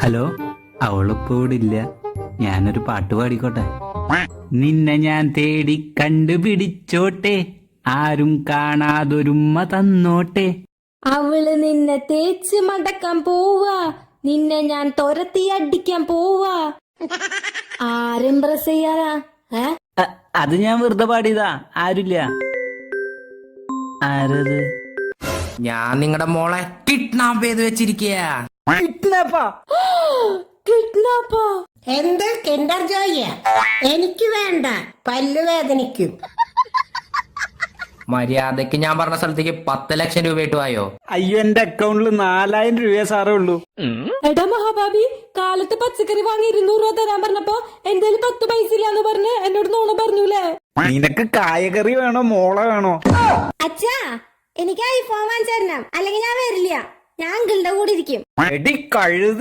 Hello, അവളിപ്പോ ഇവിടെ ഇല്ല. ഞാനൊരു പാട്ട് പാടിക്കോട്ടെ. നിന്നെ ഞാൻ തേടി കണ്ടുപിടിച്ചോട്ടെ, ആരും കാണാതൊരുമ്മ തന്നോട്ടെ. അവള് നിന്നെ തേച്ച് മടക്കാൻ പോവാ, നിന്നെ ഞാൻ തുരത്തി അടിക്കാൻ പോവാ. ആരും പ്രസ് ചെയ്യാനാ? അത് ഞാൻ വെറുതെ പാടിയതാ, ആരുമില്ല. ആരത്? ഞാൻ നിങ്ങളുടെ മോളെ കിഡ്നാപ്പ് ചെയ്ത് വെച്ചിരിക്കുക. കിഡ്നാപ്പാ? എന്ത് കിൻഡർ ജോയ്? എനിക്ക് വേണ്ട, പല്ലുവേദനിക്കും. മര്യാദക്ക് ഞാൻ പറഞ്ഞ സ്ഥലത്തേക്ക് 10 ലക്ഷം രൂപ ഇട്ട് വായോ. അയ്യോ, എന്റെ അക്കൗണ്ടിൽ 4000 രൂപയെ സാറേ ഉള്ളൂ. എടാ മഹാബാബി, കാലത്ത് പച്ചക്കറി വാങ്ങി 200 രൂപ തരാൻ പറഞ്ഞപ്പോ എന്റെ 10 പൈസ ഇല്ലാന്ന് പറഞ്ഞ് എന്നോട് നോണ പറഞ്ഞൂലേ. നിനക്ക് കായകറി വേണോ മോള വേണോ? അച്ഛാ, എനിക്ക് ഐഫോൺ വാങ്ങിച്ചു തരണം, അല്ലെങ്കിൽ ഞാൻ വരില്ല. ഞാൻ അങ്കിളുടെ കൂടെ ഇരിക്കും. എടി കഴുത.